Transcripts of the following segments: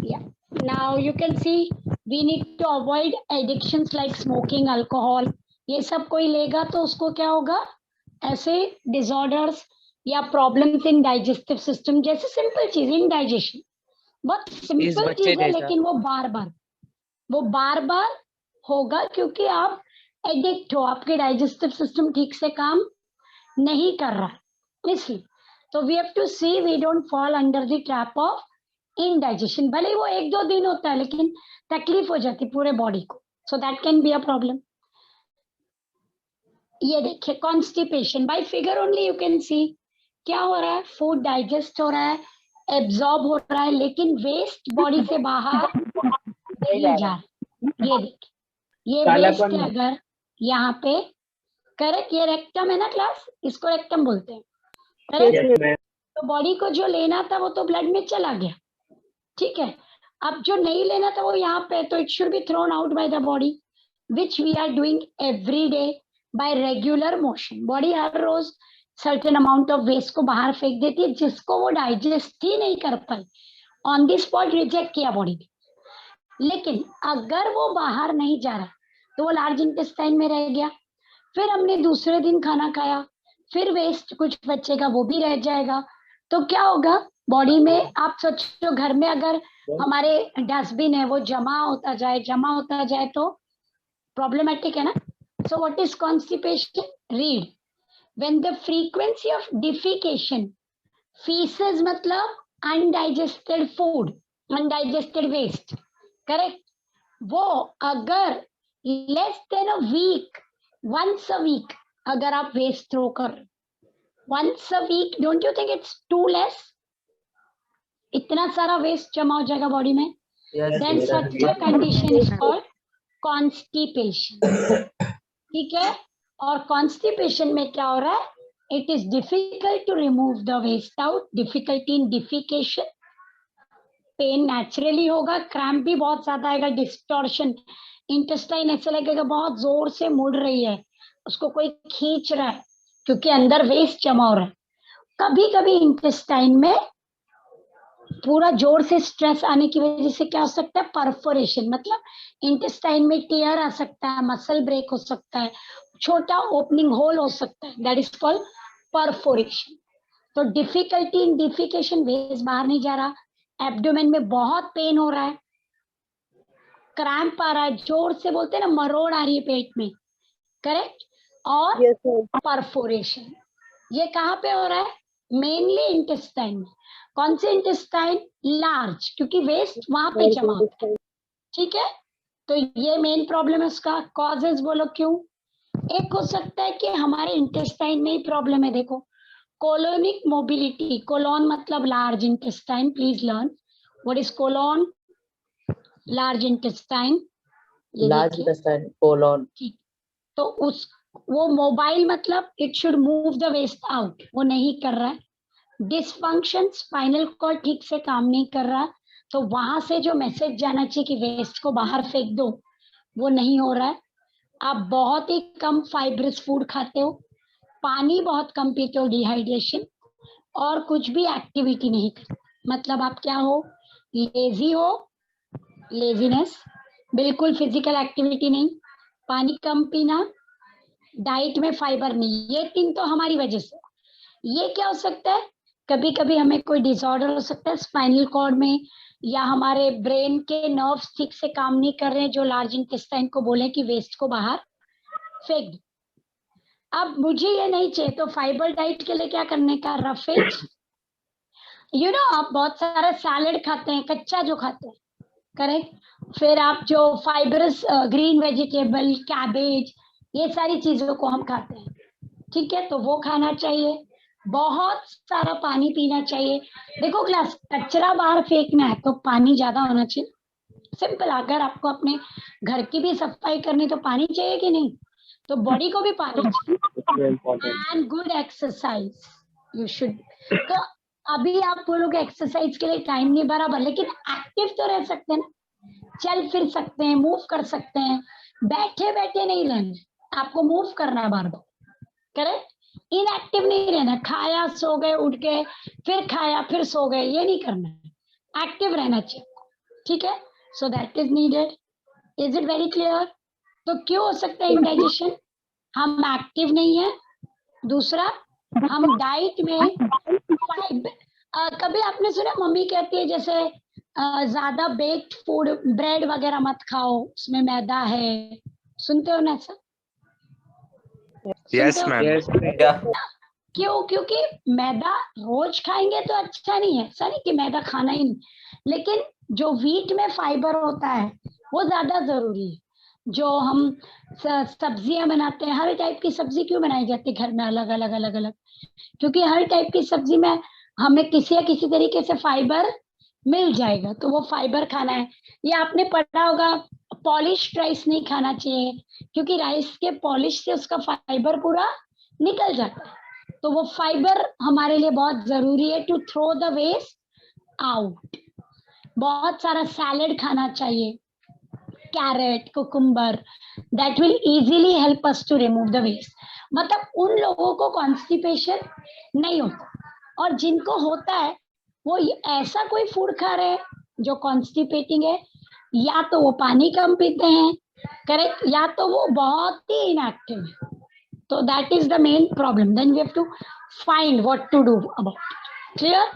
Yeah. Now you can see we need to avoid addictions like smoking, alcohol. ये सब कोई लेगा तो उसको क्या होगा, ऐसे डिसऑर्डर्स या प्रॉब्लम्स इन डाइजेस्टिव सिस्टम जैसे सिंपल चीज, इंडाइजेशन बहुत सिंपल चीज है, लेकिन वो बार बार होगा क्योंकि आप एडिक्ट हो, आपके डाइजेस्टिव सिस्टम ठीक से काम नहीं कर रहा है इसलिए। तो we have to see we don't fall under the trap of indigestion. भले ही वो 1-2 दिन होता है लेकिन तकलीफ हो जाती पूरे बॉडी को, so that can be a problem. ये देखिए constipation, by figure only you can see क्या हो रहा है, फूड डाइजेस्ट हो रहा है, एब्जॉर्ब हो रहा है, लेकिन वेस्ट बॉडी से बाहर नहीं जा रहा। ये देखिए ये वेस्ट है, अगर यहाँ पे करेक्ट, ये रेक्टम है ना क्लास, इसको रेक्टम बोलते हैं करेक्ट। तो बॉडी को जो लेना था वो तो ब्लड में चला गया, ठीक है। अब जो नहीं लेना था वो यहाँ पे, तो it should be thrown out by the body, which we are doing every day by regular motion. Body हर रोज सर्टेन अमाउंट ऑफ वेस्ट को बाहर फेंक देती है, जिसको वो डाइजेस्ट ही नहीं कर पाई, ऑन द स्पॉट रिजेक्ट किया बॉडी ने। लेकिन अगर वो बाहर नहीं जा रहा तो वो लार्ज इंटेस्टाइन में रह गया, फिर हमने दूसरे दिन खाना खाया, फिर वेस्ट कुछ बचेगा वो भी रह जाएगा, तो क्या होगा बॉडी में। आप सोचो घर में अगर हमारे डस्टबिन है वो जमा होता जाए तो प्रॉब्लमेटिक है ना। So what is constipation? Read, when the frequency of defecation, feces मतलब undigested food, undigested waste correct, वो अगर less than a week, once a week अगर आप वेस्ट थ्रो कर once a week, don't you think it's too less? इतना सारा waste जमा हो जाएगा बॉडी में, then such a condition is called constipation, ठीक है। और constipation में क्या हो रहा है, it is difficult to remove the waste out, difficulty in defecation, pain naturally होगा, क्रैम्प भी बहुत ज्यादा आएगा, डिस्टॉर्शन, इंटेस्टाइन ऐसे लगेगा बहुत जोर से मुड़ रही है, उसको कोई खींच रहा है क्योंकि अंदर वेस्ट जमा हो रहा है। कभी कभी इंटेस्टाइन में पूरा जोर से स्ट्रेस आने की वजह से क्या हो सकता है, परफोरेशन, मतलब इंटेस्टाइन में टीयर आ सकता है, मसल ब्रेक हो सकता है, छोटा ओपनिंग होल हो सकता है, दैट इज कॉल्ड परफोरेशन। तो डिफिकल्टी इन डिफिकेशन, वेस्ट बाहर नहीं जा रहा, एब्डोमेन में बहुत पेन हो रहा है, क्रैम्प आ रहा है, जोर से बोलते हैं ना मरोड़ आ रही है पेट में करेक्ट, और परफोरेशन। ये कहाँ पे हो रहा है, मेनली इंटेस्टाइन में। कौन से इंटेस्टाइन? लार्ज, क्योंकि वेस्ट वहां पे जमा होता है, ठीक है। तो ये मेन प्रॉब्लम है, उसका कॉजेज बोलो क्यों। एक हो सकता है कि हमारे इंटेस्टाइन में ही प्रॉब्लम है, देखो कोलोनिक मोबिलिटी, कोलोन मतलब large intestine, please learn what is colon, large intestine, large intestine colon, ठीक। तो उस वो मोबाइल मतलब it should move the waste out, वो नहीं कर रहा है। डिसफंक्शन, स्पाइनल कॉर्ड ठीक से काम नहीं कर रहा, तो वहां से जो मैसेज जाना चाहिए कि वेस्ट को बाहर फेंक दो, वो नहीं हो रहा है। आप बहुत ही कम फाइब्रस फूड खाते हो, पानी बहुत कम पीते हो, डिहाइड्रेशन, और कुछ भी एक्टिविटी नहीं करते, मतलब आप क्या हो, लेजी हो, लेजीनेस, बिल्कुल फिजिकल एक्टिविटी नहीं, पानी कम पीना, डाइट में फाइबर नहीं, ये 3 तो हमारी वजह से। ये क्या हो सकता है, कभी कभी हमें कोई डिसऑर्डर हो सकता है स्पाइनल कॉर्ड में, या हमारे ब्रेन के नर्व्स ठीक से काम नहीं कर रहे हैं, जो लार्ज इंटेस्टाइन को बोले कि वेस्ट को बाहर फेंक दो। अब मुझे ये नहीं चाहिए, तो फाइबर डाइट के लिए क्या करने का, रफेज, यू नो आप बहुत सारा सैलेड खाते हैं, कच्चा जो खाते हैं करेक्ट, फिर आप जो फाइबरस ग्रीन वेजिटेबल, कैबेज, ये सारी चीजों को हम खाते हैं, ठीक है, तो वो खाना चाहिए, बहुत सारा पानी पीना चाहिए। देखो क्लास, कचरा बाहर फेंकना है तो पानी ज्यादा होना चाहिए, सिंपल। अगर आपको अपने घर की भी सफाई करनी तो पानी चाहिए कि नहीं, तो बॉडी को भी पानी चाहिए, and good exercise you should. तो अभी आप बोलोगे एक्सरसाइज के लिए टाइम नहीं बराबर, लेकिन एक्टिव तो रह सकते हैं ना, चल फिर सकते हैं, मूव कर सकते हैं, बैठे बैठे नहीं रहना, आपको मूव करना है बार बार करेक्ट, इनएक्टिव नहीं रहना, खाया सो गए उठ गए, फिर खाया फिर सो गए, ये नहीं करना है, एक्टिव रहना चाहिए, ठीक है, so that is needed. Is it very clear? तो क्यों हो सकता है इंडाइजेशन? हम एक्टिव नहीं है, दूसरा हम डाइट में कभी आपने सुना मम्मी कहती है जैसे ज्यादा बेक्ड फूड, ब्रेड वगैरह मत खाओ, उसमें मैदा है, सुनते हो ना ऐसा? यस सुनते हो? मैम। क्यों? क्योंकि मैदा रोज खाएंगे तो अच्छा नहीं है, ऐसा नहीं कि मैदा खाना ही नहीं, लेकिन जो व्हीट में फाइबर होता है वो ज्यादा जरूरी है। जो हम सब्जियां बनाते हैं, हर टाइप की सब्जी क्यों बनाई जाती है घर में अलग अलग अलग अलग? क्योंकि हर टाइप की सब्जी में हमें किसी या किसी तरीके से फाइबर मिल जाएगा, तो वो फाइबर खाना है। ये आपने पढ़ा होगा, पॉलिश राइस नहीं खाना चाहिए, क्योंकि राइस के पॉलिश से उसका फाइबर पूरा निकल जाता है। तो वो फाइबर हमारे लिए बहुत जरूरी है to throw the waste out. बहुत सारा सैलेड खाना चाहिए, carrot, cucumber, that will easily help us to remove the waste. मतलब उन लोगों को कॉन्स्टिपेशन नहीं होता, और जिनको होता है वो ऐसा कोई फूड खा रहे हैं जो कॉन्स्टिपेटिंग है, या तो वो पानी कम पीते हैं, करेक्ट, या तो वो बहुत ही इनएक्टिव है। तो that is the main problem, then we have to find what to do about. Clear?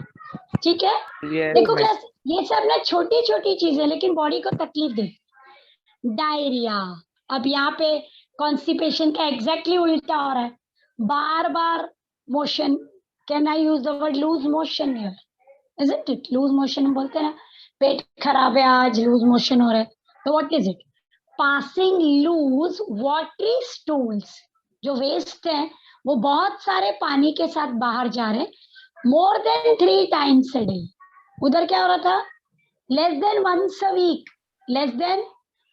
ठीक है। देखो क्लास, ये सब ना छोटी छोटी चीजें लेकिन बॉडी को तकलीफ दे। डायरिया, अब यहाँ पे कॉन्स्टिपेशन का एग्जैक्टली उल्टा हो रहा है, बार बार motion. Can I use the word loose motion here? Isn't it? Loose motion बोलते हैं ना, पेट खराब है आज, लूज मोशन हो रहा है, तो what is it? Passing loose watery stools, जो वेस्ट है वो बहुत सारे पानी के साथ बाहर जा रहे हैं, more than 3 times a day। उधर क्या हो रहा था? Less than once a week, less than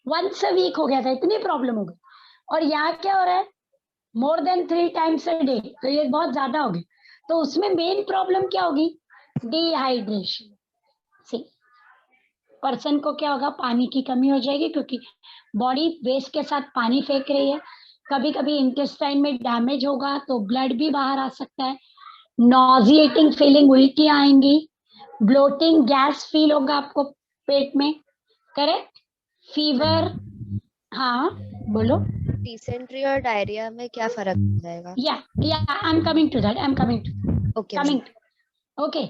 once a week हो गया था, इतनी प्रॉब्लम हो गई। और यहाँ क्या हो रहा है? मोर देन 3 times a day, तो ये बहुत ज्यादा हो गया। तो उसमें मेन प्रॉब्लम क्या होगी? डिहाइड्रेशन। सी, पर्सन को क्या होगा? पानी की कमी हो जाएगी, क्योंकि बॉडी वेस्ट के साथ पानी फेंक रही है। कभी कभी इंटेस्टाइन में डैमेज होगा तो ब्लड भी बाहर आ सकता है, नॉजिएटिंग फीलिंग, उल्टी आएंगी, ब्लोटिंग, गैस फील होगा आपको पेट में, करेक्ट, फीवर। हाँ बोलो। डिसेंट्री और डायरिया में क्या फर्क हो जाएगा? या I am coming to that, I am coming to coming, okay.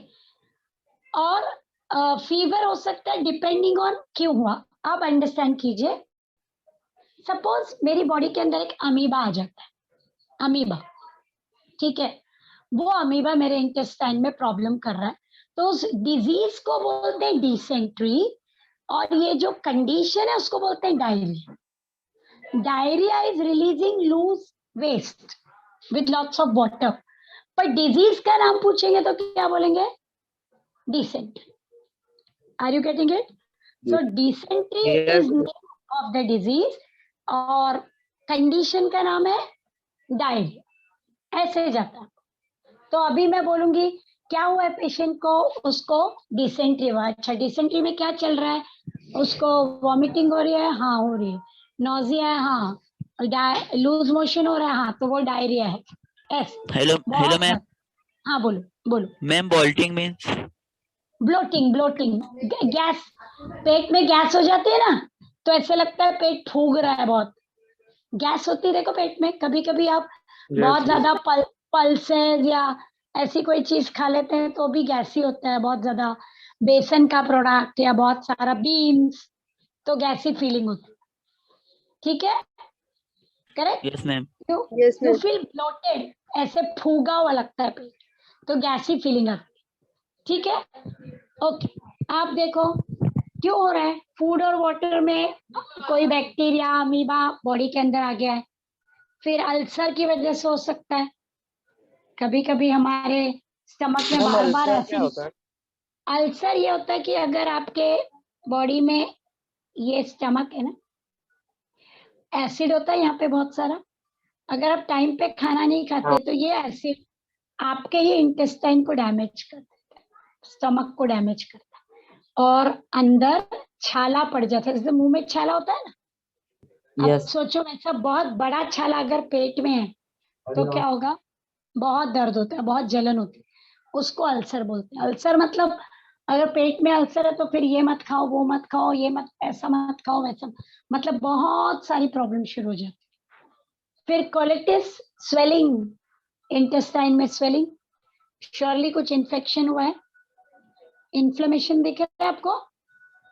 और फीवर हो सकता है डिपेंडिंग ऑन क्यों हुआ। आप अंडरस्टैंड कीजिए, सपोज मेरी बॉडी के अंदर एक अमीबा आ जाता है, अमीबा, ठीक है, वो अमीबा मेरे इंटेस्टाइन में प्रॉब्लम कर रहा है, तो उस डिजीज को बोलते हैं डिसेंट्री, और ये जो कंडीशन है उसको बोलते हैं diarrhoea. Diarrhoea is releasing loose waste with lots of water, पर डिजीज का नाम पूछेंगे तो क्या बोलेंगे? Dysentery. Are you getting it? So dysentery is name of the disease और कंडीशन का नाम है डायरिया, ऐसे जाता है। तो अभी मैं बोलूंगी क्या हुआ है पेशेंट को, उसको डिसेंट्री हुआ। अच्छा, डिसेंट्री में क्या चल रहा है? उसको वॉमिटिंग हो रही है, हाँ हो रही है, नोजिया है, हाँ, लूज मोशन हो रहा है, हाँ, तो वो डायरिया है। Hello ma'am. हाँ बोलो बोलो। Ma'am bloating means? Bloating, bloating, gas, पेट में गैस हो जाती है ना, तो ऐसे लगता है पेट फूग रहा है, बहुत गैस होती है। देखो पेट में कभी कभी आप बहुत ज्यादा पल्सेस या ऐसी कोई चीज खा लेते हैं तो भी गैस ही होता है, बहुत ज्यादा बेसन का प्रोडक्ट या बहुत सारा बीन्स, तो गैसी फीलिंग होती है, ठीक है, correct? Yes ma'am. You feel bloated, ऐसे फूगा हुआ लगता है पेट, तो गैसी फीलिंग आती है, ठीक है, ओके। आप देखो क्यों हो रहा है? फूड और वाटर में कोई बैक्टीरिया, अमीबा बॉडी के अंदर आ गया है। फिर अल्सर की वजह से हो सकता है, कभी कभी हमारे स्टमक में बार बार एसिड। अल्सर ये होता है कि अगर आपके बॉडी में, ये स्टमक है ना, एसिड होता है यहाँ पे बहुत सारा, अगर आप टाइम पे खाना नहीं खाते तो ये एसिड आपके ही इंटेस्टाइन को डैमेज कर देता है, स्टमक को डैमेज करता है, और अंदर छाला पड़ जाता है, जैसे मुंह में छाला होता है ना। अब सोचो ऐसा बहुत बड़ा छाला अगर पेट में है तो क्या होगा? बहुत दर्द होता है, बहुत जलन होती है, उसको अल्सर बोलते हैं। अल्सर मतलब अगर पेट में अल्सर है तो फिर ये मत खाओ, वो मत खाओ, ये मत, ऐसा मत खाओ, वैसा, मतलब बहुत सारी प्रॉब्लम शुरू हो जाती। फिर कोलिटिस, स्वेलिंग, इंटेस्टाइन में स्वेलिंग, श्योरली कुछ इन्फेक्शन हुआ है, इन्फ्लेमेशन दिख रहा है आपको।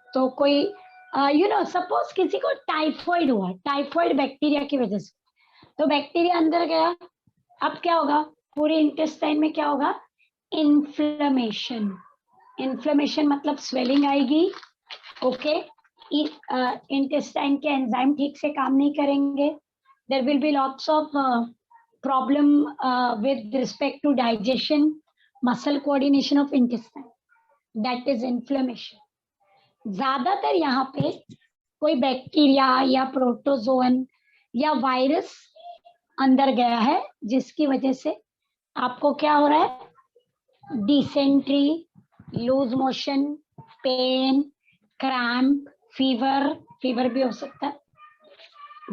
तो कोई सपोज किसी को टाइफॉइड हुआ, टाइफॉइड बैक्टीरिया की वजह से, तो बैक्टीरिया अंदर गया, अब क्या होगा, पूरे इंटेस्टाइन में क्या होगा, इन्फ्लेमेशन। इन्फ्लेमेशन मतलब स्वेलिंग आएगी, ओके। इंटेस्टाइन के एंजाइम ठीक से काम नहीं करेंगे, there will be lots of problem with respect to digestion, muscle coordination of intestine, that is inflammation. ज्यादातर यहाँ पे कोई बैक्टीरिया या प्रोटोजोन या वायरस अंदर गया है, जिसकी वजह से आपको क्या हो रहा है, dysentery, loose motion, pain, cramp, fever भी हो सकता है।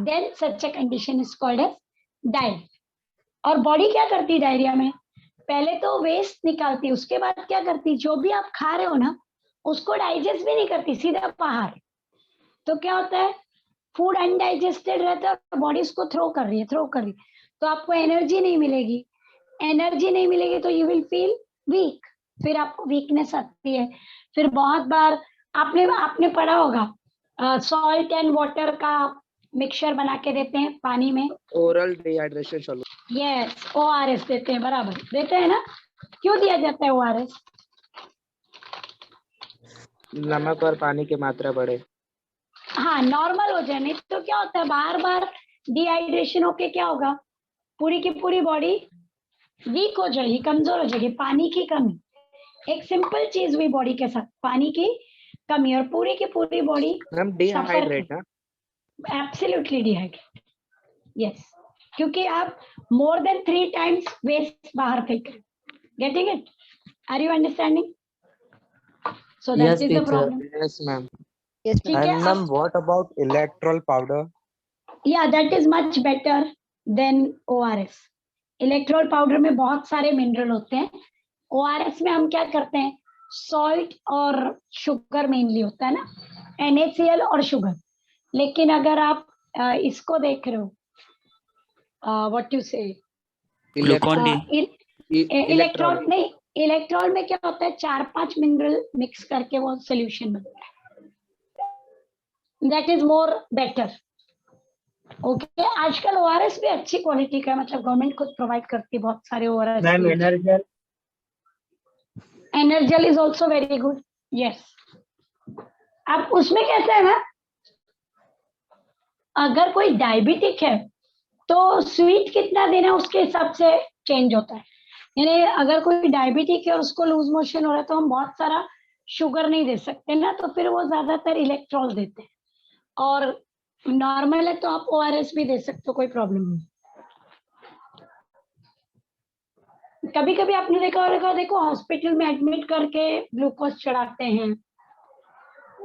Then such a condition is called as diarrhoea. और बॉडी क्या करती है डायरिया में, पहले तो वेस्ट निकालती है, उसके बाद क्या करती, जो भी आप खा रहे हो ना उसको डाइजेस्ट भी नहीं करती, सीधा बाहर। तो क्या होता है, फूड अनडाइजेस्टेड रहता है, बॉडी उसको थ्रो कर रही है, तो आपको एनर्जी नहीं मिलेगी, एनर्जी नहीं मिलेगी तो यू विल फील वीक, फिर आपको वीकनेस आती है। फिर बहुत बार आपने पढ़ा होगा सॉल्ट एंड वाटर का मिक्सचर बना के देते हैं पानी में, oral dehydration solution. Yes, ORS देते हैं, बराबर देते हैं ना। क्यों दिया जाता है ORS? नमक और पानी की मात्रा बढ़े, हाँ, नॉर्मल हो जाए। नहीं तो क्या होता है, बार बार डिहाइड्रेशन होके क्या होगा, पूरी की पूरी बॉडी वीक हो जाएगी, कमजोर हो जाएगी, पानी की कमी। एक सिंपल चीज हुई बॉडी के साथ, पानी की कमी, और पूरी की पूरी बॉडी हम डिहाइड्रेट ना, एब्सोल्युटली डिहाइड्रेट, यस, क्योंकि आप मोर देन 3 times वेस्ट बाहर फेंक रहे हो। Getting it? Are you understanding? So that Yes, is the teacher. Problem. Yes ma'am. Yes, ठीक ma'am. है, And ma'am, what about electoral powder? या that is much better than ORS। Electral powder में बहुत सारे मिनरल होते हैं, ORS में हम क्या करते हैं, सॉल्ट और शुगर मेनली होता है ना, NaCl और शुगर। लेकिन अगर आप इसको देख रहे हो, व्हाट यू से, ग्लूकॉन डी। इलेक्ट्रॉल नहीं, इलेक्ट्रॉल में क्या होता है, 4-5 मिनरल मिक्स करके वो सोल्यूशन बनता है, that is more better, okay. आजकल ORS भी अच्छी क्वालिटी का है, मतलब गवर्नमेंट खुद प्रोवाइड करती है बहुत सारे ORS। Ma'am Enerzal is also very good, yes. अब उसमें कैसा है ना, अगर कोई डायबिटिक है तो स्वीट कितना देना है उसके हिसाब से चेंज होता है। यानी अगर कोई डायबिटिक है और उसको लूज मोशन हो रहा है तो हम बहुत सारा शुगर नहीं दे सकते ना, तो फिर वो ज्यादातर इलेक्ट्रॉल देते हैं। और नॉर्मल है तो आप ORS भी दे सकते हो, कोई प्रॉब्लम नहीं। कभी कभी आपने देखा होगा, देखो हॉस्पिटल में एडमिट करके ग्लूकोज चढ़ाते हैं,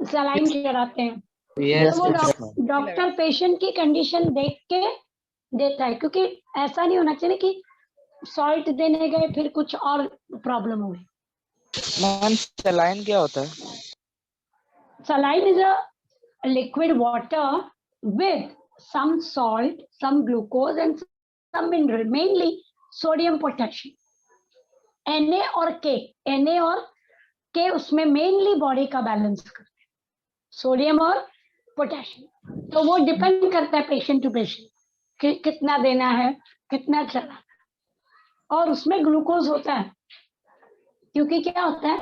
सलाइन चढ़ाते हैं, यस तो वो yes, डॉक्टर पेशेंट की कंडीशन देख के देता है, क्योंकि ऐसा नहीं होना चाहिए कि सॉल्ट देने गए फिर कुछ और प्रॉब्लम हो गई। मैम सलाइन क्या होता है? Saline is a liquid water with some salt, some glucose and some mineral, mainly sodium, potassium, Na और K, Na और K उसमें मेनली बॉडी का बैलेंस करते हैं, सोडियम और पोटेशियम। तो वो डिपेंड करता है पेशेंट टू पेशेंट कि कितना देना है, कितना चला, और उसमें ग्लूकोज होता है। क्योंकि क्या होता है,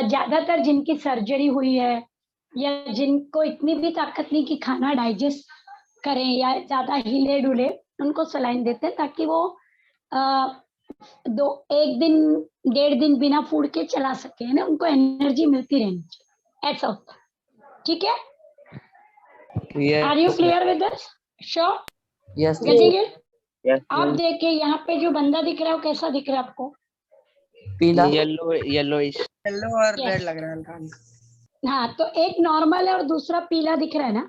ज्यादातर जिनकी सर्जरी हुई है या जिनको इतनी भी ताकत नहीं कि खाना डाइजेस्ट करें या ज्यादा हिले डुले, उनको सलाइन देते हैं ताकि वो 1 दिन 1.5 दिन बिना फूड के चला सके, है ना, उनको एनर्जी मिलती रहनी चाहिए, ऐसा होता है। ठीक है, are you clear with this? Sure? Yes, getting it? Yes आप देखिए यहाँ पे जो बंदा दिख रहा है वो कैसा दिख रहा है आपको? पीला। Yellow yellowish. Yellow और Yes. red लग रहा है हल्का। हाँ, तो एक नॉर्मल है और दूसरा पीला दिख रहा है ना,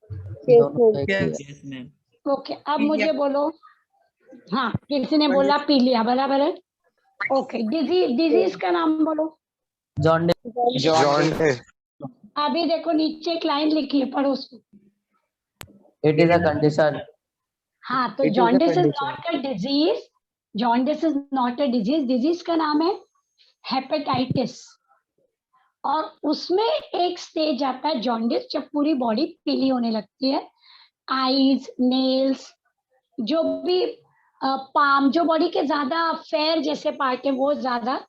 दोनों एक ही है। Yes ma'am. ओके। अब मुझे बोलो, हाँ किसी ने बोला पीलिया, बराबर है, ओके। डिजीज का नाम बोलो। जॉन्डिस। jaundice, अभी देखो नीचे एक लाइन लिखी है, पढ़ो उसको। It is a condition. हाँ, तो It is a jaundice is condition. Not a disease, jaundice is not a disease, disease का नाम है हेपेटाइटिस। और उसमें एक स्टेज आता है जॉन्डिस जब पूरी बॉडी पीली होने लगती है, आईज, नेल्स, जो भी पाम, जो बॉडी के ज्यादा फेयर जैसे पार्ट है वो ज्यादा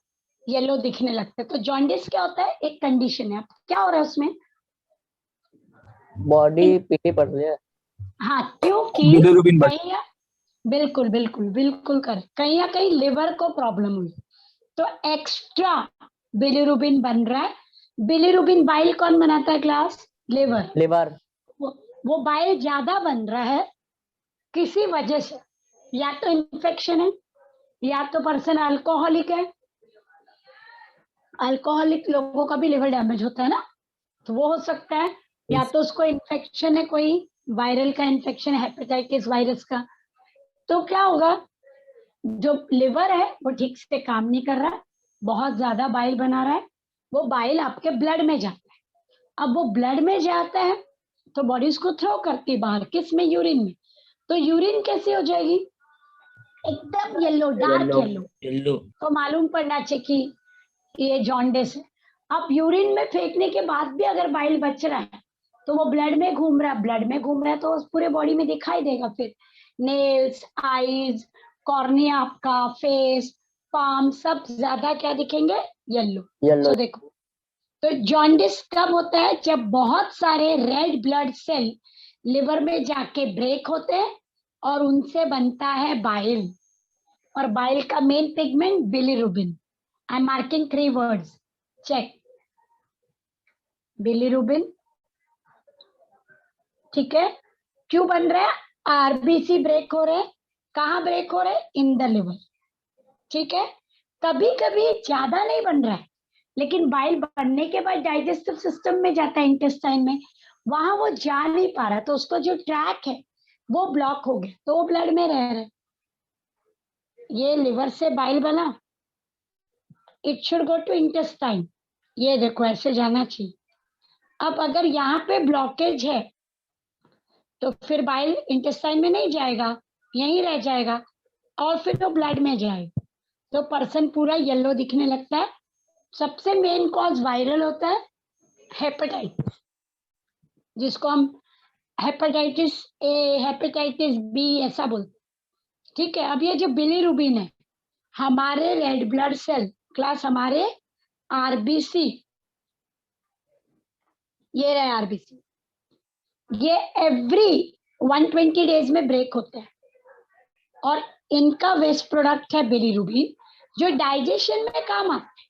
येलो दिखने लगते हैं। तो जॉन्डिस क्या होता है, एक कंडीशन है। क्या हो रहा है उसमें? बॉडी पीली पड़ रही है। हाँ, क्योंकि कहीं बिल्कुल बिल्कुल बिल्कुल कर कहीं ना कहीं लिवर को प्रॉब्लम हुई, तो एक्स्ट्रा बिलिरुबिन बन रहा है। बिलिरुबिन बाइल कौन बनाता है क्लास? लिवर। लिवर। वो बाइल ज्यादा बन रहा है किसी वजह से, या तो इन्फेक्शन है, या तो पर्सन अल्कोहलिक है। अल्कोहलिक लोगों का भी लिवर डैमेज होता है ना, तो वो हो सकता है। या तो उसको इन्फेक्शन है, कोई वायरल का इन्फेक्शन, हेपेटाइटिस वायरस का। तो क्या होगा, जो लिवर है वो ठीक से काम नहीं कर रहा, बहुत ज्यादा बाइल बना रहा है, वो बाइल आपके ब्लड में जाता है। अब वो ब्लड में जाता है तो बॉडी उसको थ्रो करती है बाहर, किस में? यूरिन में। तो यूरिन कैसे हो जाएगी? एकदम येलो, डार्क येलो। तो मालूम पड़ना चाहिए कि ये जॉन्डिस है। अब यूरिन में फेंकने के बाद भी अगर बाइल बच रहा है तो वो ब्लड में घूम रहा है, ब्लड में घूम रहा है तो उस पूरे बॉडी में दिखाई देगा। फिर नेल्स, आईज, कॉर्निया, आपका फेस, पाम, सब ज्यादा क्या दिखेंगे? येलो। तो देखो, तो जॉन्डिस कब होता है? जब बहुत सारे रेड ब्लड सेल लिवर में जाके ब्रेक होते हैं और उनसे बनता है बाइल। और बाइल का main pigment bilirubin. I am marking 3 words, check. Bilirubin, ठीक है। क्यों बन रहा है? आरबीसी ब्रेक हो रहे हैं। कहाँ ब्रेक हो रहे हैं? इन द लिवर, ठीक है। कभी कभी ज्यादा नहीं बन रहा है, लेकिन बाइल बनने के बाद डाइजेस्टिव सिस्टम में जाता है, इंटेस्टाइन में, वहां वो जा नहीं पा रहा, तो उसको जो ट्रैक है वो ब्लॉक हो गया, तो वो ब्लड में रह रहा है। ये लिवर से बाइल बना, it should go to intestine, ये देखो ऐसे जाना चाहिए। अब अगर यहाँ पे ब्लॉकेज है तो फिर बाइल इंटेस्टाइन में नहीं जाएगा, यहीं रह जाएगा और फिर तो ब्लड में जाएगा, तो पर्सन पूरा येलो दिखने लगता है। सबसे मेन कॉज वायरल होता है, हेपेटाइटिस, जिसको हम हेपेटाइटिस ए, हेपेटाइटिस बी ऐसा बोलते, ठीक है। अब ये जो बिलिरुबिन है, हमारे रेड ब्लड सेल क्लास, हमारे आरबीसी, ये रहे आरबीसी, ये एवरी 120 डेज में ब्रेक होते हैं और इनका वेस्ट प्रोडक्ट है बिलिरुबिन, जो डाइजेशन में काम आता है।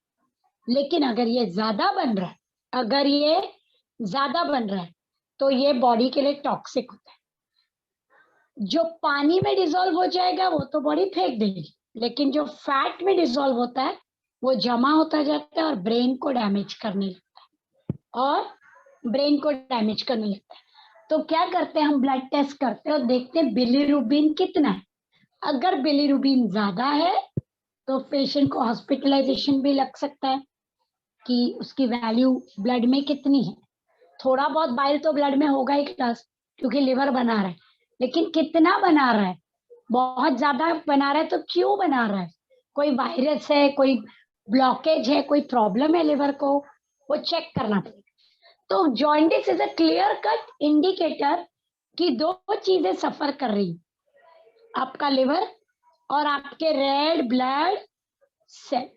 लेकिन अगर ये ज्यादा बन रहा है, अगर ये ज्यादा बन रहा है तो ये बॉडी के लिए टॉक्सिक होता है। जो पानी में डिसॉल्व हो जाएगा वो तो बॉडी फेंक देगी, लेकिन जो फैट में डिसॉल्व होता है वो जमा होता जाता है और ब्रेन को डैमेज करने लगता है, तो क्या करते हैं हम? ब्लड टेस्ट करते हैं और देखते हैं बिलिरुबिन कितना है। अगर बिलिरुबिन ज्यादा है तो पेशेंट को हॉस्पिटलाइजेशन भी लग सकता है कि उसकी वैल्यू ब्लड में कितनी है। थोड़ा बहुत बाइल तो ब्लड में होगा ही क्लास, क्योंकि लिवर बना रहा है, लेकिन कितना बना रहा है? बहुत ज्यादा बना रहा है तो क्यों बना रहा है? कोई वायरस है, कोई ब्लॉकेज है, कोई प्रॉब्लम है लिवर को, वो चेक करना पड़ेगा। तो jaundice is a clear cut indicator कि दो चीजें सफर कर रही, आपका लिवर और आपके red blood cell.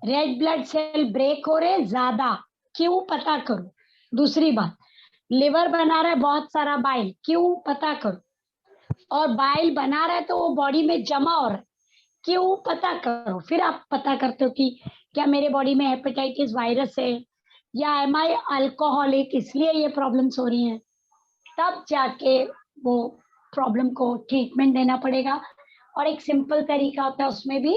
Red blood cell break हो रहे ज्यादा, क्यों? पता करो। दूसरी बात, लिवर बना रहा है बहुत सारा बाइल, क्यों? पता करो। और बाइल बना रहा है तो वो बॉडी में जमा हो रहा है, क्यों? पता करो। फिर आप पता करते हो कि क्या मेरे बॉडी में हेपेटाइटिस वायरस है, या एम आई अल्कोहलिक, इसलिए ये प्रॉब्लम्स हो रही हैं। तब जाके वो प्रॉब्लम को ट्रीटमेंट देना पड़ेगा। और एक सिंपल तरीका होता है, उसमें भी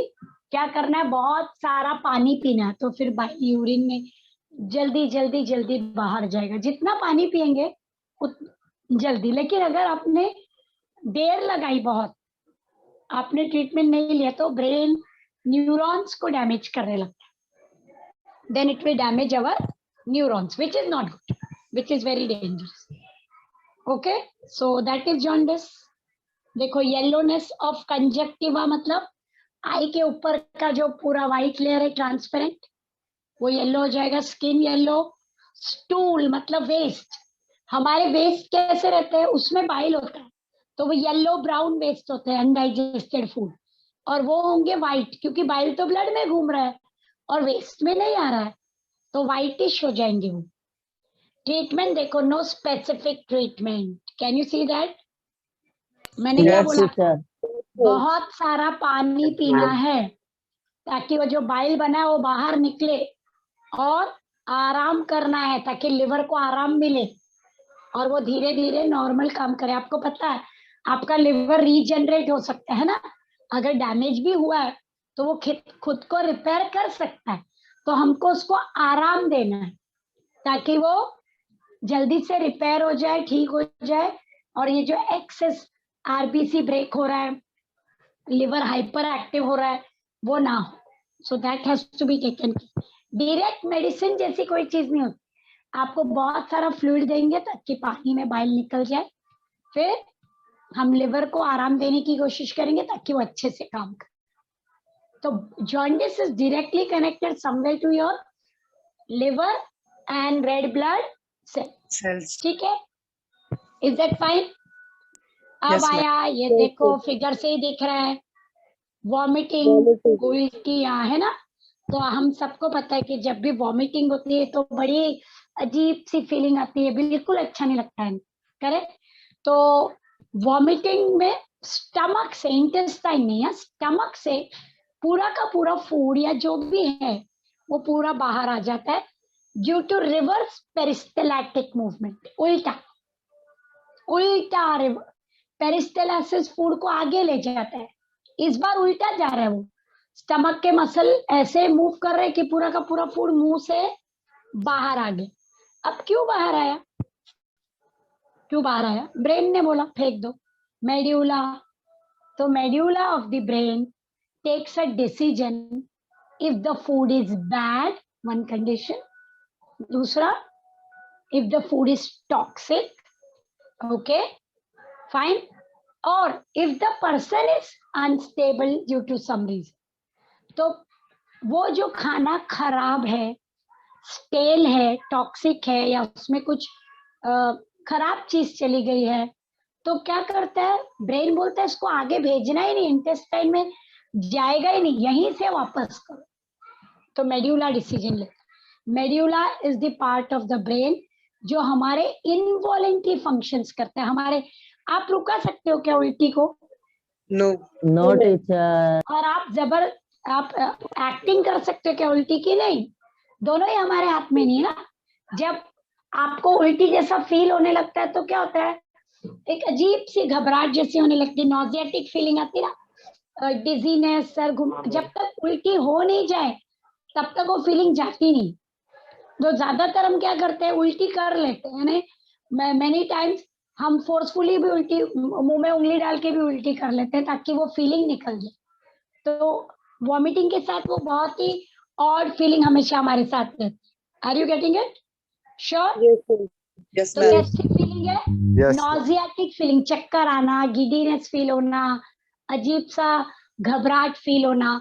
क्या करना है? बहुत सारा पानी पीना है, तो फिर यूरिन में जल्दी जल्दी जल्दी बाहर जाएगा। जितना पानी पिएंगे जल्दी। लेकिन अगर आपने देर लगाई बहुत, आपने ट्रीटमेंट नहीं लिया, तो ब्रेन न्यूरॉन्स को डैमेज करने लगता है। then it will damage our neurons, which is not good, which is very dangerous. Okay, so that is jaundice. देखो येलोनेस ऑफ कंजक्टिवा मतलब आई के ऊपर का जो पूरा व्हाइट लेयर है ट्रांसपेरेंट, वो येलो हो जाएगा, स्किन येलो. स्टूल मतलब वेस्ट, हमारे वेस्ट कैसे रहते हैं, उसमें बाइल होता है, तो वो येलो ब्राउन वेस्ट होते हैं अनडाइजेस्टेड फूड, और वो होंगे व्हाइट, क्योंकि बाइल तो ब्लड में घूम रहा है और वेस्ट में नहीं आ रहा है, तो व्हाइटिश हो जाएंगे वो. ट्रीटमेंट देखो, no specific treatment. Can you see that? मैंने क्या बोला? बहुत सारा पानी पीना है ताकि वो जो बाइल बना है वो बाहर निकले, और आराम करना है ताकि लिवर को आराम मिले और वो धीरे धीरे नॉर्मल काम करे. आपको पता है आपका लिवर रीजनरेट हो सकता है ना, अगर डैमेज भी हुआ है तो वो खुद को रिपेयर कर सकता है, तो हमको उसको आराम देना है ताकि वो जल्दी से रिपेयर हो जाए, ठीक हो जाए, और ये जो एक्सेस आरबीसी ब्रेक हो रहा है, लिवर हाइपर एक्टिव हो रहा है, वो ना हो. So that has to be taken. Direct medicine जैसी कोई चीज नहीं होती, आपको बहुत सारा फ्लूइड देंगे ताकि पानी में बाइल निकल जाए, फिर हम लिवर को आराम देने की कोशिश करेंगे ताकि वो अच्छे से काम करे. तो jaundice is directly connected somewhere to your liver and red blood cells. ठीक है, इज दैट फाइन? अब Yes, ma'am. आया ये देखो, फिगर से ही दिख रहा है, वॉमिटिंग, उल्टियां, है ना. तो हम सबको पता है कि जब भी वॉमिटिंग होती है तो बड़ी अजीब सी फीलिंग आती है, बिल्कुल अच्छा नहीं लगता है. करेक्ट? तो वॉमिटिंग में स्टमक से, इंटेस्टाइन नहीं है, स्टमक से पूरा का पूरा फूड या जो भी है वो पूरा बाहर आ जाता है due to reverse peristaltic movement. उल्टा उल्टा पेरिस्टेलासिस फूड को आगे ले जाता है, इस बार उल्टा जा रहा है. वो स्टमक के मसल ऐसे मूव कर रहे हैं कि पूरा का पूरा फूड मुंह से बाहर आ गया. अब क्यों बाहर आया? क्यों बाहर आया? ब्रेन ने बोला फेंक दो. मेड्यूला, तो medulla of the brain takes a decision if the food is bad, one condition. दूसरा, if the food is toxic, okay, fine, or if the person is unstable due to some reason. तो वो जो खाना खराब है, stele है, toxic है, या उसमें कुछ खराब चीज चली गई है, तो क्या करता है ब्रेन? बोलता है इसको आगे भेजना ही नहीं, इंटेस्टाइन में जाएगा ही नहीं, यहीं से वापस करो. तो मेड्यूला डिसीजन लेता है. Medulla is the part of the brain जो हमारे इनवॉलेंटरी फंक्शंस करते हैं. हमारे, आप रुका सकते हो क्या उल्टी को? No. No teacher. और आप एक्टिंग कर सकते हो क्या उल्टी की? नहीं, दोनों ही हमारे हाथ में नहीं है ना. जब आपको उल्टी जैसा फील होने लगता है तो क्या होता है, एक अजीब सी घबराहट जैसी होने लगती है, नॉजियाटिक फीलिंग आती है ना, डिजीनेस, सर घुम. जब तक उल्टी हो नहीं जाए तब तक वो फीलिंग जाती नहीं. तो ज्यादातर हम क्या करते हैं, उल्टी कर लेते हैं. मैनी टाइम्स हम फोर्सफुली भी उल्टी, मुंह में उंगली डाल के भी उल्टी कर लेते हैं ताकि वो फीलिंग निकल जाए. तो वॉमिटिंग के साथ वो बहुत ही ऑड फीलिंग हमेशा हमारे साथ रहती है. Are you getting it? Sure? Yes, तो ma'am. कैसी फीलिंग है? Yes. नॉजियाटिक फीलिंग, चक्कर आना, गिडीनेस फील होना, अजीब सा घबराहट फील होना,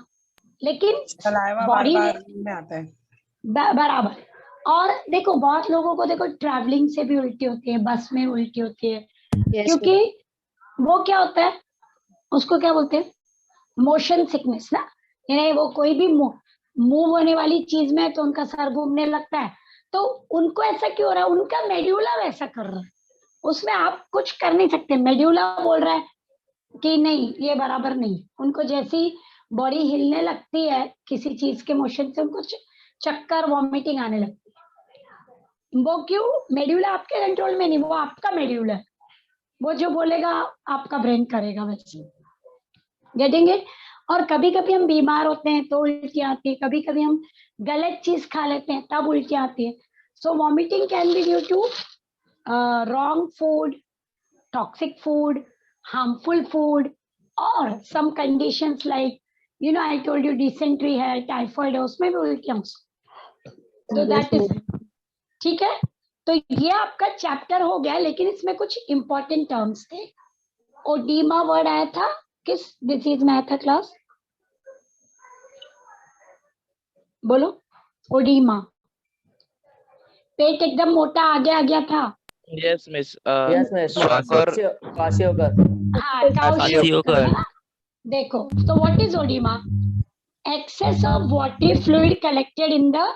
लेकिन सलाइवा बॉडी बार-बार में आता है. बराबर. और देखो बहुत लोगों को देखो ट्रैवलिंग से भी उल्टी होती है, बस में उल्टी होती है, Yes, क्योंकि वो क्या होता है, उसको क्या बोलते हैं, मोशन सिकनेस ना. यानी वो कोई भी मूव होने वाली चीज में तो उनका सर घूमने लगता है. तो उनको ऐसा क्यों हो रहा है? उनका मेड्यूला वैसा कर रहा है, उसमें आप कुछ कर नहीं सकते. मेड्यूला बोल रहा है कि नहीं, ये बराबर नहीं. उनको जैसी बॉडी हिलने लगती है किसी चीज के मोशन से, उनको चक्कर, वॉमिटिंग आने लगती है. वो क्यों? मेड्यूला आपके कंट्रोल में नहीं, वो आपका मेड्यूला है. वो जो बोलेगा आपका ब्रेन करेगा वैसे. Getting it? और कभी कभी हम बीमार होते हैं तो उल्टी आती है, कभी कभी हम गलत चीज खा लेते हैं तब उल्टी आती है. So vomiting can be due to wrong food, toxic food, harmful food, और some conditions like, you know, I told you dysentery है, टाइफाइड है, उसमें भी उल्टियां. तो दैट इज, ठीक है। तो ये आपका चैप्टर हो गया, लेकिन इसमें कुछ इंपॉर्टेंट टर्म्स थे। ओडीमा वर्ड आया था, किस डिजीज में आया था क्लास? बोलो, ओडीमा। पेट एकदम मोटा आगे आ गया था। यस मिस यस मिस और काशियोकर हाँ, काशियोकर। है ना? देखो, तो what is oedema? Excess of watery fluid collected in the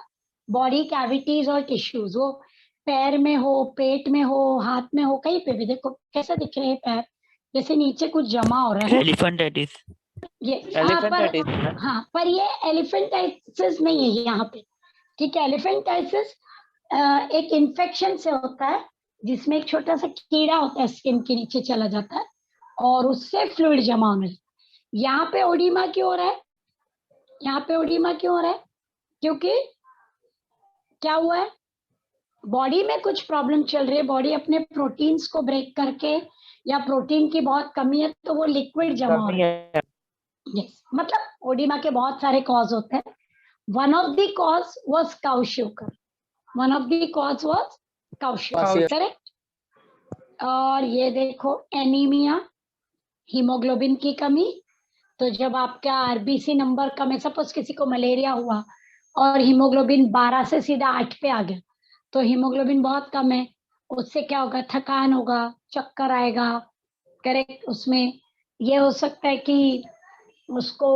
body cavities और टिश्यूज। वो पैर में हो, पेट में हो, हाथ में हो, कहीं पे भी। देखो कैसा दिख रहे हैं पैर, जैसे नीचे कुछ जमा हो रहा है। एलिफेंटाइटिस। ये एलिफेंटाइटिस हाँ, पर ये एलिफेंटाइटिस नहीं है यहाँ पे, ठीक है। एलिफेंटाइटिस एक इन्फेक्शन से होता है, जिसमें एक छोटा सा कीड़ा होता है, स्किन के नीचे चला जाता है और उससे फ्लूइड जमा होने लगता है। यहाँ पे ओडीमा क्यों हो रहा है? यहाँ पे ओडीमा क्यों हो रहा है? क्योंकि क्या हुआ है, बॉडी में कुछ प्रॉब्लम चल रही है। बॉडी अपने प्रोटीन्स को ब्रेक करके, या प्रोटीन की बहुत कमी है तो वो लिक्विड जमा हो रहा है। यस, मतलब ओडीमा के बहुत सारे कॉज होते हैं। One of the cause was kwashiorkor. One of the cause was kwashiorkor, correct. और ये देखो, एनीमिया, हीमोग्लोबिन की कमी। तो जब आपका आरबीसी नंबर कम है, सपोज किसी को मलेरिया हुआ और हीमोग्लोबिन 12 से सीधा 8 पे आ गया, तो हीमोग्लोबिन बहुत कम है, उससे क्या होगा? थकान होगा, चक्कर आएगा, करेक्ट। उसमें ये हो सकता है कि उसको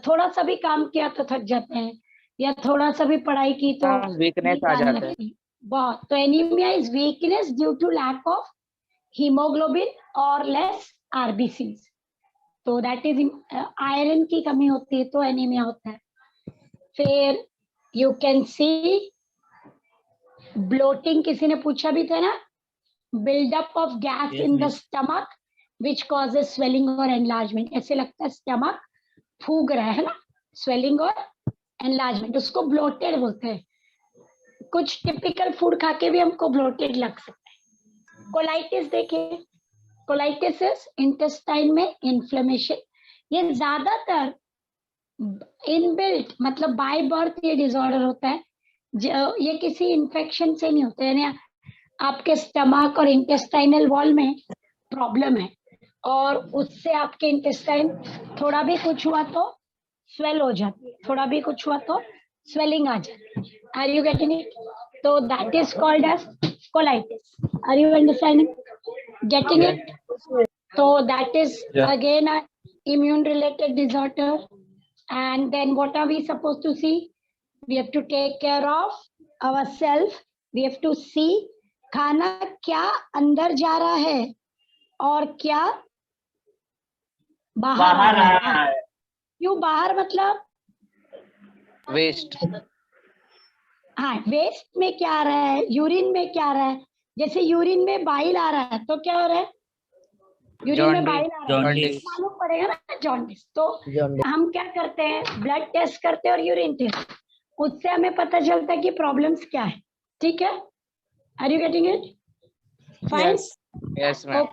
थोड़ा सा भी काम किया तो थक जाते हैं, या थोड़ा सा भी पढ़ाई की तो वीकनेस नींद आ आने जाता है। लगती है बहुत। तो anaemia is weakness due to lack of haemoglobin और लेस आरबीसीज। तो दैट इज, आयरन की कमी होती है तो एनीमिया होता है। फिर यू कैन सी ब्लोटिंग, किसी ने पूछा भी था ना, buildup of gas Yes, in the miss. Stomach which causes swelling और एनलार्जमेंट। ऐसे लगता है स्टमक फूग रहा है ना, स्वेलिंग और एनलार्जमेंट, उसको ब्लोटेड बोलते हैं। कुछ टिपिकल फूड खा के भी हमको ब्लोटेड लग सकता है। कोलाइटिस देखिए, कोलाइटिस इज इंटेस्टाइन में इन्फ्लेमेशन। ये ज्यादातर इनबिल्ट, मतलब बाय बर्थ ये डिसऑर्डर होता है। ये किसी इन्फेक्शन से नहीं होता है, यानी आपके स्टमक और इंटेस्टाइनल वॉल में प्रॉब्लम है और उससे आपके इंटेस्टाइन थोड़ा भी कुछ हुआ तो स्वेल हो जाती है, थोड़ा भी कुछ हुआ तो स्वेलिंग आ जाती है। Are you getting it? तो that is called as colitis. Are you understanding, getting it? So that is again a immune related disorder. And then what are we supposed to see? We have to take care of ourselves. We have to see खाना क्या अंदर जा रहा है और क्या बाहर आ रहा है। क्यों बाहर? मतलब वेस्ट। हाँ, वेस्ट में क्या आ रहा है, यूरिन में क्या आ रहा है। जैसे यूरिन में बाइल आ रहा है तो क्या हो रहा है? यूरिन में बाइल आ रहा है, जॉन्डिस। मालूम पड़ेगा ना, जॉन्डिस। तो हम क्या करते हैं, ब्लड टेस्ट करते हैं और यूरिन टेस्ट, उससे हमें पता चलता है कि प्रॉब्लम्स क्या है। ठीक है, are you getting it? Fine. Yes ma'am.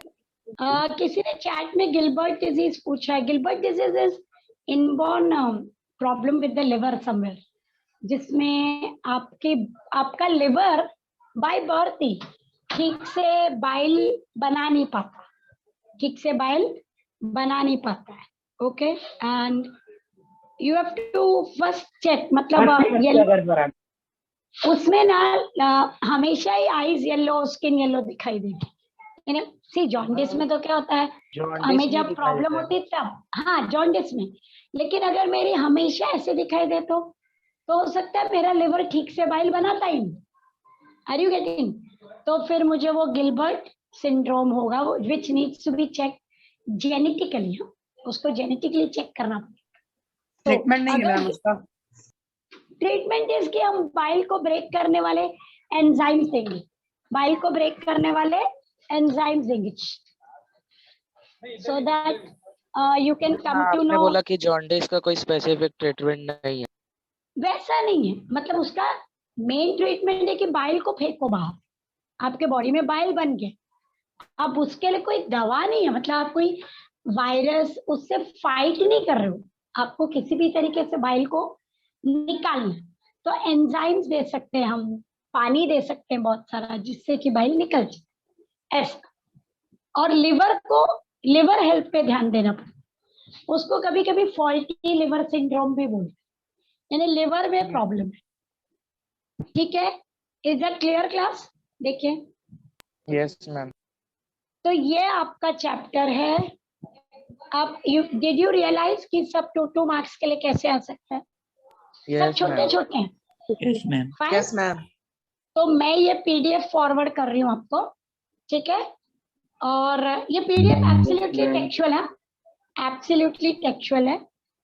किसी ने चैट में गिलबर्ट डिजीज पूछा है। Gilbert disease is inborn problem with the liver somewhere, जिसमें आपका लिवर बाय बर्थ ही ठीक से बाइल बना नहीं पाता, ठीक से बाइल बना नहीं पाता है। Okay, and you have to first check, मतलब उसमें ना हमेशा ही आईज येलो, स्किन येलो दिखाई देगी। सी जॉन्डिस में तो क्या होता है, हमें जब प्रॉब्लम होती है तब, हाँ जॉन्डिस में। लेकिन अगर मेरी हमेशा ऐसे दिखाई दे तो हो सकता है मेरा लिवर ठीक से बाइल बनाता ही नहीं। Are you getting? तो फिर मुझे वो गिलबर्ट सिंड्रोम होगा, which needs to be check genetically. उसको जेनेटिकली चेक करना पड़ेगा। ट्रीटमेंट नहीं है मैम उसका। ट्रीटमेंट इज कि हम बाइल को ब्रेक करने वाले एंजाइम्स देंगे, बाइल को ब्रेक करने वाले एंजाइम्स देंगे, so that you can come to आपने नो। बोला कि जॉन्डिस का कोई स्पेसिफिक ट्रीटमेंट नहीं है। वैसा नहीं है, मतलब उसका मेन ट्रीटमेंट है कि बाइल को फेंको बाहर। आपके बॉडी में बाइल बन गए, अब उसके लिए कोई दवा नहीं है, मतलब आप कोई वायरस उससे फाइट नहीं कर रहे हो। आपको किसी भी तरीके से बाइल को निकालना, तो एंजाइम्स दे सकते हैं हम, पानी दे सकते हैं बहुत सारा, जिससे कि बाइल निकल जाए ऐसा। और लिवर हेल्थ पे ध्यान देना पड़ता, उसको कभी कभी फॉल्टी लिवर सिंड्रोम भी बोलते हैं, यानी लिवर में प्रॉब्लम है। ठीक है, इज दैट क्लियर क्लास? देखिए, यस मैम। तो ये आपका चैप्टर है। अब डिड यू रियलाइज कि सब 2-2 मार्क्स के लिए कैसे आ सकता है? सब यस छोटे मैम। छोटे हैं। Yes ma'am. Fine? Yes, ma'am. तो मैं ये पीडीएफ फॉरवर्ड कर रही हूँ आपको, ठीक है? और ये पीडीएफ एब्सोल्युटली टेक्सचुअल है, एब्सोल्युटली टेक्सचुअल है।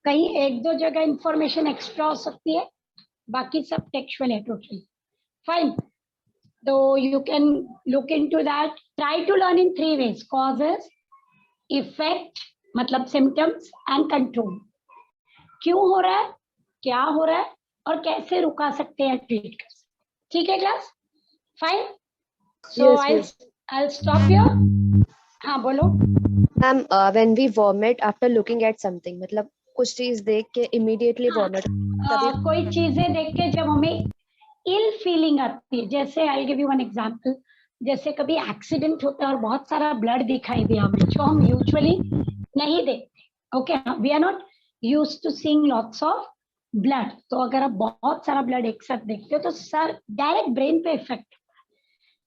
कहीं 1-2 जगह इंफॉर्मेशन एक्स्ट्रा हो सकती है, बाकी सब टेक्सचुअल है टोटली। फाइन, तो you can look into that. Try to learn in 3 ways: causes, effect मतलब सिम्टम्स, एंड कंट्रोल। क्यों हो रहा है, क्या हो रहा है, और कैसे रुका सकते हैं, ट्रीट कर सकते हैं। ठीक है class? Fine, so I'll stop here. हाँ बोलो। Ma'am when we vomit after looking at something, मतलब कुछ चीज देख के immediately vomit, तभी कोई चीजें देख के जब हमें इल फीलिंग आती है, जैसे I'll give you one example, जैसे कभी एक्सीडेंट होता है और बहुत सारा ब्लड दिखाई दिया हमें, जो हम यूजुअली नहीं देखते। Okay, we are not used to seeing lots of blood. तो अगर आप बहुत सारा ब्लड एक साथ देखते हो तो सर डायरेक्ट ब्रेन पे effect,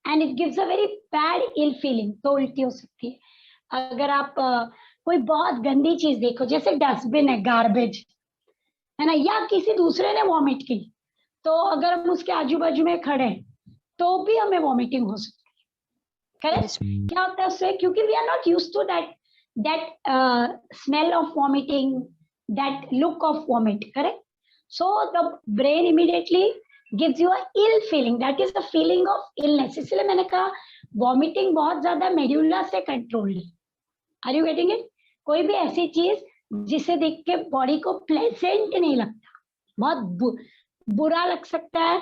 and it gives a very bad ill feeling, तो उल्टी हो सकती है। अगर आप कोई बहुत गंदी चीज देखो, जैसे डस्टबिन है, गार्बेज है ना, या किसी दूसरे ने वॉमिट की, तो अगर हम उसके आजू बाजू में खड़े हैं तो भी हमें वॉमिटिंग हो सकती है। करेक्ट? क्या होता है उससे, क्योंकि we are not used to that smell of vomiting, that look of vomit. Correct? So the brain immediately gives you a ill feeling, that is the feeling of illness। इसलिए मैंने कहा वॉमिटिंग बहुत ज्यादा मेड्यूला से controlled है। Are you getting it? कोई भी ऐसी चीज जिसे देख के बॉडी को प्लेजेंट नहीं लगता, बहुत बुरा लग सकता है।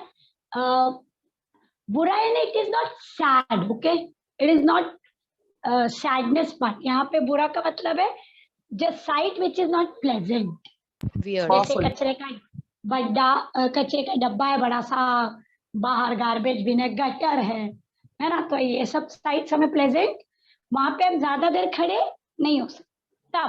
बुरा है, it is not sad, okay, it is not sadness part. यहाँ पे बुरा का मतलब है just site which is not pleasant. weird। जैसे कचरे का डब्बा है बड़ा सा, बाहर गार्बेज बिन है, गटर है ना, तो ये सब साइट्स हमें प्लेजेंट, वहां पे हम ज्यादा देर खड़े नहीं हो सकते। तब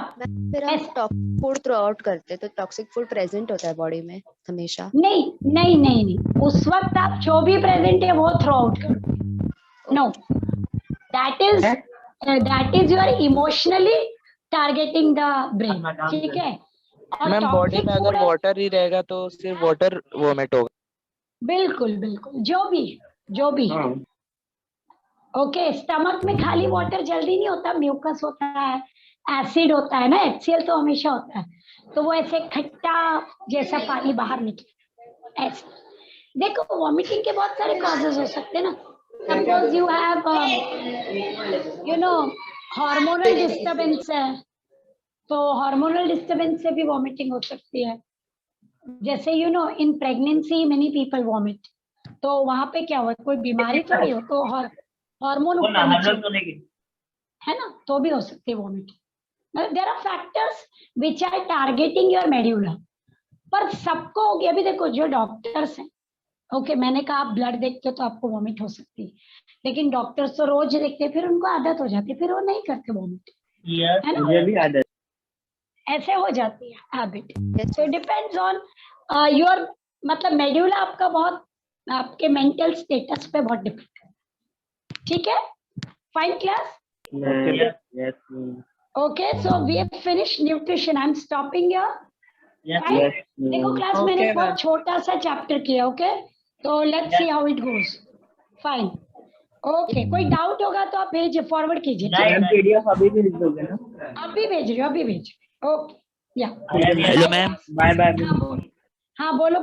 फिर हम टॉक्सिक फूड थ्रो आउट करते, तो टॉक्सिक फूड प्रेजेंट होता है बॉडी में हमेशा? नहीं, उस वक्त आप जो भी प्रेजेंट है वो थ्रो आउट करो। No, that is your emotionally targeting the brain. ठीक है? मैम बॉडी में अगर वाटर ही रहेगा तो सिर्फ वाटर वोमिट होगा। बिल्कुल, जो भी। ओके, स्टमक में खाली वाटर जल्दी नहीं होता, म्यूकस होता है, एसिड होता है ना, HCl तो हमेशा होता है, तो वो ऐसे खट्टा जैसा पानी बाहर निकले ऐसे। देखो, वॉमिटिंग के बहुत सारे कॉजेज हो सकते हैं ना। Suppose you have hormonal disturbance है, तो हार्मोनल डिस्टर्बेंस से भी वॉमिटिंग हो सकती है। जैसे in pregnancy many people vomit, तो वहां पे क्या हुआ, कोई बीमारी थोड़ी हो, तो हार्मोन है ना, तो भी हो सकती है vomiting. There are factors which are targeting your medulla, पर सबको होगी। अभी देखो, जो डॉक्टर्स हैं, ओके, मैंने कहा आप ब्लड देखते हो तो आपको वॉमिट हो सकती है, लेकिन डॉक्टर्स तो रोज देखते हैं, फिर उनको आदत हो जाती है, फिर वो नहीं करते वॉमिट, है ना, मुझे भी आदत ऐसे हो जाती है habit. So depends on your, मतलब मेड्यूला आपका बहुत आपके मेंटल स्टेटस पे बहुत डिपेंड है। ठीक है? Fine class? Okay, so we have finished nutrition. I am stopping here. देखो क्लास, मैंने बहुत छोटा सा चैप्टर किया, ओके, तो let's see how it goes. Fine, okay, कोई डाउट होगा तो आप फॉरवर्ड कीजिए। PDF अभी भेज दोगे ना? अभी भेज रही हूँ, ओके, या हेलो मैम, बाय बाय। हाँ बोलो।